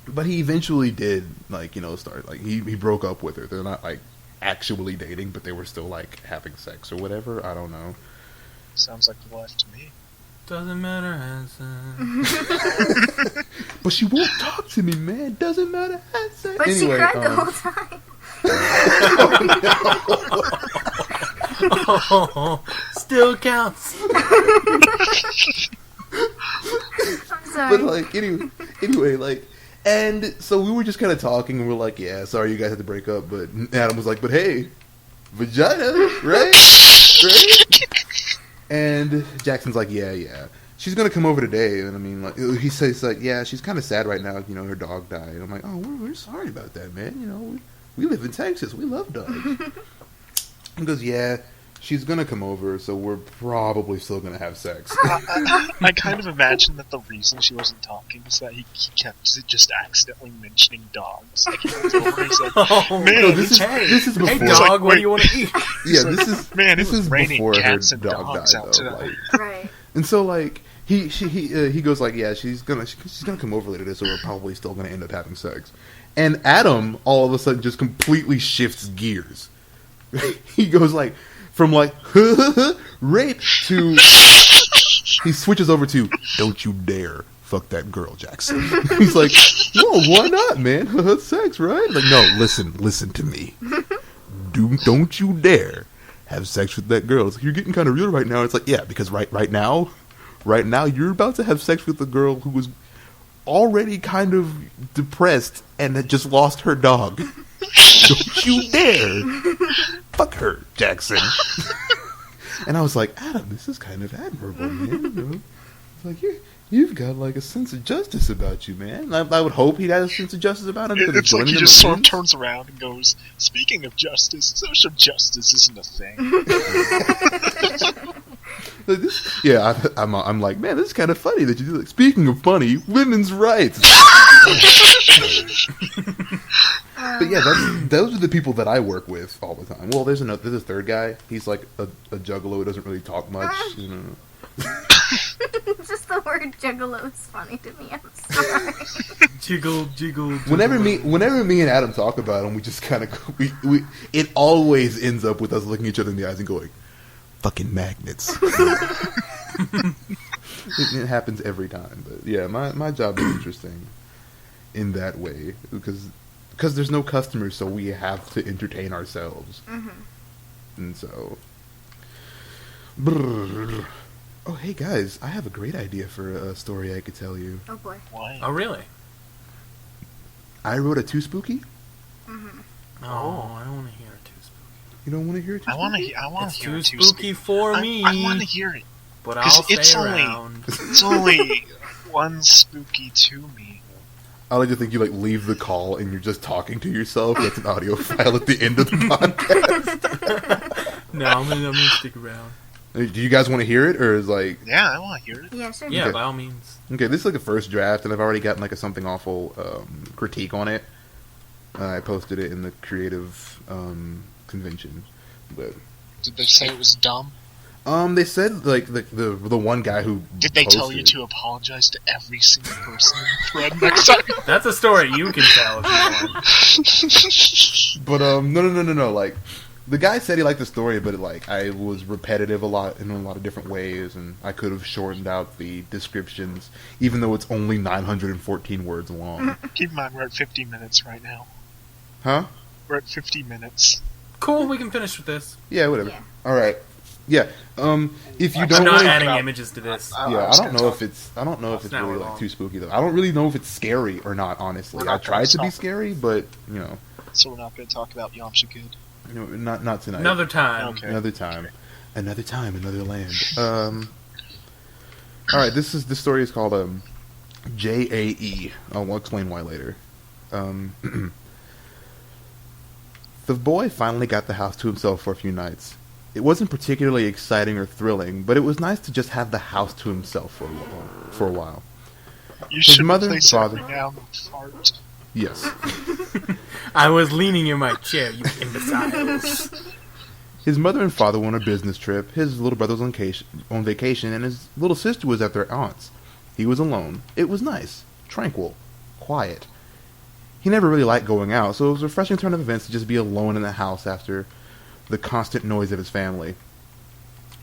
But he eventually did, like, start, like, he broke up with her. They're not, like, actually dating, but they were still, like, having sex or whatever. I don't know. Sounds like the life to me. Doesn't matter, handsome. But she won't talk to me, man. Doesn't matter, handsome. But anyway, she cried the whole time. Oh, still counts. I'm sorry. But, like, anyway, like, and so we were just kind of talking, and we're like, yeah, sorry you guys had to break up, but Adam was like, but hey, vagina, right? And Jackson's like, yeah. She's gonna come over today, and I mean, like, he says, like, yeah, she's kind of sad right now, her dog died. And I'm like, oh, we're sorry about that, man, we live in Texas, we love dogs. He goes, yeah, she's gonna come over, so we're probably still gonna have sex. I kind of imagine that the reason she wasn't talking is that he kept just accidentally mentioning dogs. Like, he was over and he said, man, No, this is before. Hey, dog, what do you want to eat? Yeah, like, this is man, this it was is raining before her cats and dog dogs died, out though. today. Like, Right. and so, like, he goes like, yeah, she's gonna come over later, so we're probably still gonna end up having sex. And Adam all of a sudden just completely shifts gears. He goes like from like rape to he switches over to don't you dare fuck that girl, Jackson. He's like, no, why not, man? Sex, right? Like, no, listen to me. Don't you dare have sex with that girl. It's like, you're getting kind of real right now. It's like, yeah, because right now you're about to have sex with a girl who was already kind of depressed and had just lost her dog. Don't you dare fuck her, Jackson. And I was like, Adam, this is kind of admirable, man. It's like, you've got like a sense of justice about you, man. I would hope he has a sense of justice about him. It's like he just sort of turns around and goes, speaking of justice, social justice isn't a thing. Like this, yeah, I'm like, man, this is kind of funny that you do. Like, speaking of funny, women's rights. But yeah, those are the people that I work with all the time. Well, there's a third guy. He's like a juggalo who doesn't really talk much. Just the word juggalo is funny to me. I'm sorry. Jiggle. Whenever me and Adam talk about him, we just kind of it always ends up with us looking each other in the eyes and going, "Fucking magnets." It happens every time, but yeah, my job is interesting in that way because there's no customers, so we have to entertain ourselves, and so. Oh, hey guys, I have a great idea for a story I could tell you. Oh boy. Why? Oh, really? I wrote a Too Spooky. Oh, I don't want to hear it too spooky. You don't want to hear it? I want to It's hear too it too spooky for me. I want to hear it. But I'll stay around. It's only unspooky to me. I like to think you leave the call and you're just talking to yourself. That's an audio file at the end of the podcast. No, I'm gonna stick around. Do you guys want to hear it, or is Yeah, I want to hear it. Yeah, sure. Yeah, Okay. by all means. Okay, this is a first draft, and I've already gotten a something awful critique on it. I posted it in the creative convention, but Did they say it was dumb? they said the one guy who Did they tell you to apologize to every single person in the thread next time? That's a story you can tell if you want. But no. The guy said he liked the story, but I was repetitive a lot in a lot of different ways, and I could have shortened out the descriptions, even though it's only 914 words long. Keep in mind, we're at 50 minutes right now. Huh? We're at 50 minutes. Cool, we can finish with this. Yeah, whatever. Yeah. All right. Yeah. If you I'm don't not really, adding images to this. I don't know if it's That's not really wrong. too spooky though. I don't really know if it's scary or not. Honestly, We're I not tried to be gonna scary, but So we're not going to talk about Yamshagud. not tonight. Another time. Okay. Another time, another land. All right. This story is called JAE. I'll explain why later. The boy finally got the house to himself for a few nights. It wasn't particularly exciting or thrilling, but it was nice to just have the house to himself for a while. You should mother replace and father- every noun with fart. Yes. I was leaning in my chair, you imbeciles. His mother and father were on a business trip, his little brother was on vacation, and his little sister was at their aunt's. He was alone. It was nice, tranquil, quiet. He never really liked going out, so it was a refreshing turn of events to just be alone in the house after the constant noise of his family.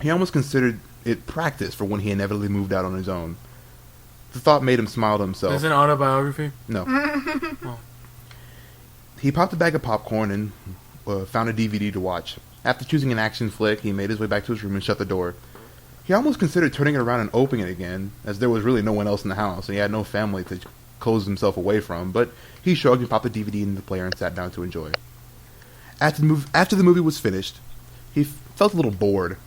He almost considered it practice for when he inevitably moved out on his own. The thought made him smile to himself. Is it an autobiography? No. Oh. He popped a bag of popcorn and found a DVD to watch. After choosing an action flick, he made his way back to his room and shut the door. He almost considered turning it around and opening it again, as there was really no one else in the house, and he had no family to close himself away from, but he shrugged and popped the DVD into the player and sat down to enjoy. After the movie was finished, he felt a little bored.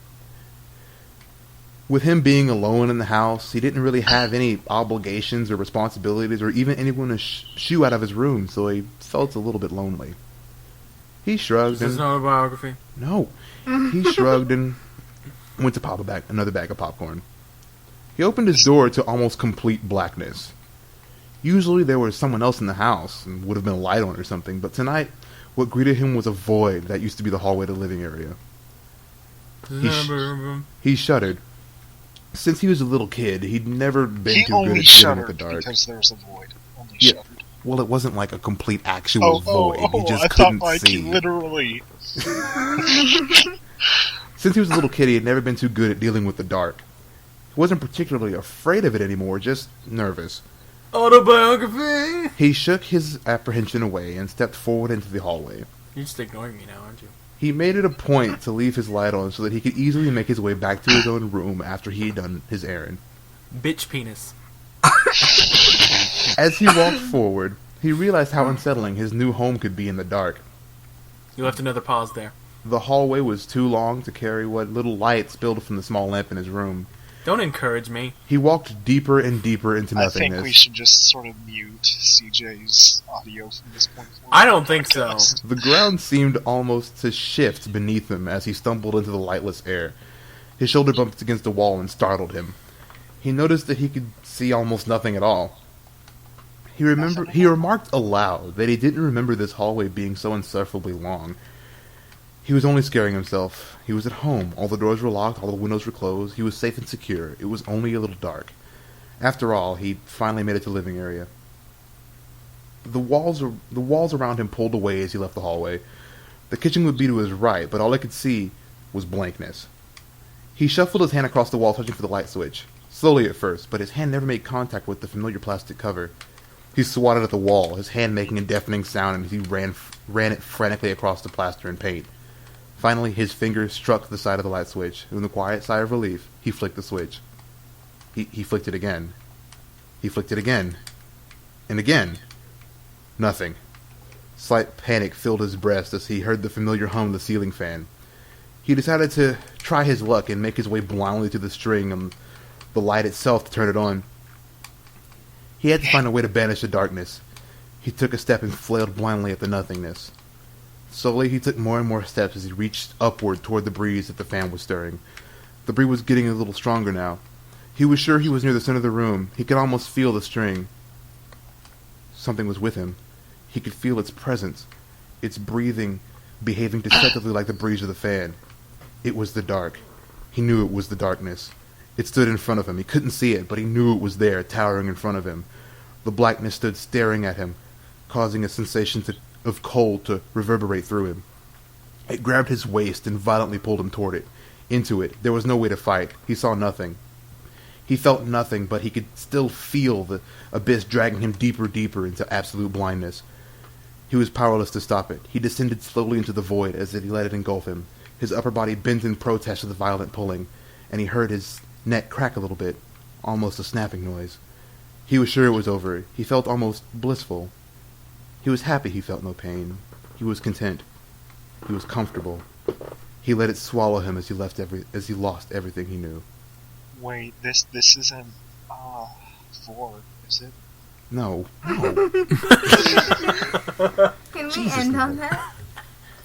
With him being alone in the house, he didn't really have any obligations or responsibilities or even anyone to shoo out of his room, so he felt a little bit lonely. He shrugged Is this and... an autobiography? No. He shrugged and went to pop another bag of popcorn. He opened his door to almost complete blackness. Usually there was someone else in the house and would have been a light on or something, but tonight what greeted him was a void that used to be the hallway to the living area. He shuddered. Since he was a little kid, he'd never been He too good only at dealing with shuddered the dark. because there was a void. Only Yeah. shuddered. Well, it wasn't like a complete actual void. He just I couldn't thought like see. literally. Since he was a little kid, he had never been too good at dealing with the dark. He wasn't particularly afraid of it anymore, just nervous. Autobiography! He shook his apprehension away and stepped forward into the hallway. You're just ignoring me now, aren't you? He made it a point to leave his light on so that he could easily make his way back to his own room after he had done his errand. Bitch penis. As he walked forward, he realized how unsettling his new home could be in the dark. You left another pause there. The hallway was too long to carry what little light spilled from the small lamp in his room. Don't encourage me. He walked deeper and deeper into I nothingness. think we should just sort of mute CJ's audio from this point forward. I don't think so. Podcast. The ground seemed almost to shift beneath him as he stumbled into the lightless air. His shoulder bumped against a wall and startled him. He noticed that he could see almost nothing at all. He remarked aloud that he didn't remember this hallway being so insufferably long. He was only scaring himself. He was at home. All the doors were locked, all the windows were closed. He was safe and secure. It was only a little dark. After all, he finally made it to the living area. The walls around him pulled away as he left the hallway. The kitchen would be to his right, but all he could see was blankness. He shuffled his hand across the wall, searching for the light switch. Slowly at first, but his hand never made contact with the familiar plastic cover. He swatted at the wall, his hand making a deafening sound as he ran it frantically across the plaster and paint. Finally, his fingers struck the side of the light switch, and with a quiet sigh of relief, he flicked the switch. He flicked it again. He flicked it again. And again. Nothing. Slight panic filled his breast as he heard the familiar hum of the ceiling fan. He decided to try his luck and make his way blindly to the string and the light itself to turn it on. He had to find a way to banish the darkness. He took a step and flailed blindly at the nothingness. Slowly, he took more and more steps as he reached upward toward the breeze that the fan was stirring. The breeze was getting a little stronger now. He was sure he was near the center of the room. He could almost feel the string. Something was with him. He could feel its presence, its breathing, behaving deceptively like the breeze of the fan. It was the dark. He knew it was the darkness. It stood in front of him. He couldn't see it, but he knew it was there, towering in front of him. The blackness stood staring at him, causing a sensation of cold to reverberate through him. It grabbed his waist and violently pulled him toward it, into it. There was no way to fight. He saw nothing. He felt nothing, but he could still feel the abyss dragging him deeper, deeper into absolute blindness. He was powerless to stop it. He descended slowly into the void as if he let it engulf him. His upper body bent in protest to the violent pulling, and he heard his neck crack a little bit, almost a snapping noise. He was sure it was over. He felt almost blissful. He was happy he felt no pain. He was content. He was comfortable. He let it swallow him as he lost everything he knew. Wait, this isn't 4, is it? No. Can we Jesus, end on no. that?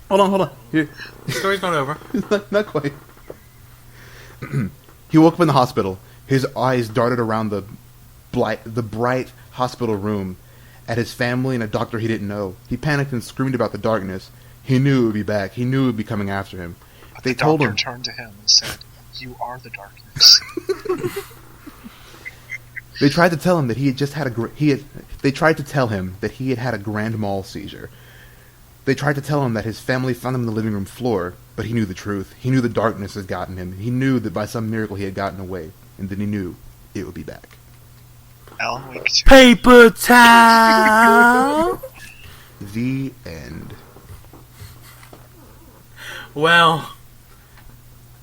Hold on. Here. The story's not over. Not quite. He woke up in the hospital. His eyes darted around the bright hospital room at his family and a doctor he didn't know. He panicked and screamed about the darkness. He knew it would be back. He knew it would be coming after him. But They the told doctor him. turned to him and said, "You are the darkness." They tried to tell him that he had just had They tried to tell him that he had had a grand mal seizure. They tried to tell him that his family found him on the living room floor, but he knew the truth. He knew the darkness had gotten him. He knew that by some miracle he had gotten away, and then he knew it would be back. Alan Wake 2. Paper towel! The end. Well,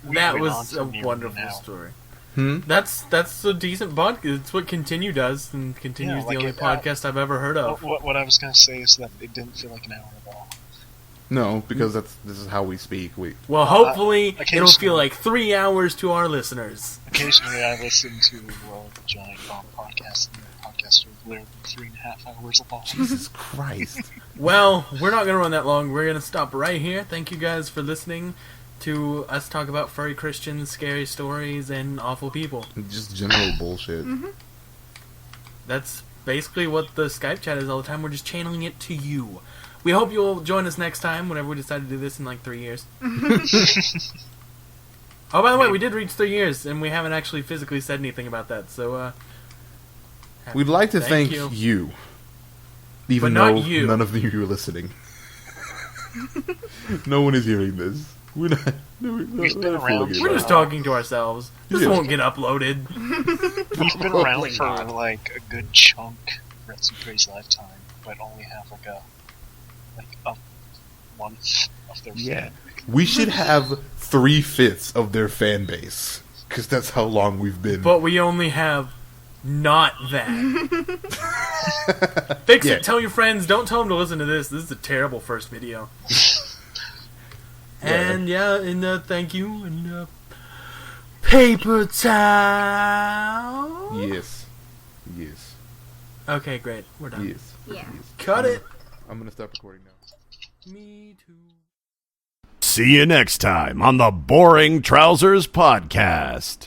We that went on was to a nearly wonderful now. story. Hmm? That's a decent podcast. It's what Continue does, and Continue Yeah, is like the only it, podcast I've ever heard of. What I was going to say is that it didn't feel like an hour at all. No, because this is how we speak. Well, hopefully it'll occasionally. feel like 3 hours to our listeners. Occasionally I listen to Giant Bomb podcast, and the podcast are literally 3.5 hours long. Jesus Christ. Well, we're not going to run that long. We're going to stop right here. Thank you guys for listening to us talk about furry Christians, scary stories, and awful people. Just general bullshit. That's basically what the Skype chat is all the time. We're just channeling it to you. We hope you'll join us next time whenever we decide to do this in like 3 years. Oh, by the way, we did reach 3 years, and we haven't actually physically said anything about that, so, We'd like to thank you. you. Even But not though you. none of you are listening. No one is hearing this. We're not. We've been around We're just talking to ourselves. This Yeah. won't get uploaded. We've been around Probably for not. like a good chunk of Reds and Praise lifetime, but only have like a month of their Yeah. fan. We should have 3/5 of their fan base. Because that's how long we've been. But we only have not that. Fix Yeah. it. Tell your friends. Don't tell them to listen to this. This is a terrible first video. And thank you. And paper towel. Yes. Okay, great. We're done. Yes. Yeah. Cut it. I'm gonna stop recording now. Me too. See you next time on the Boring Trousers Podcast.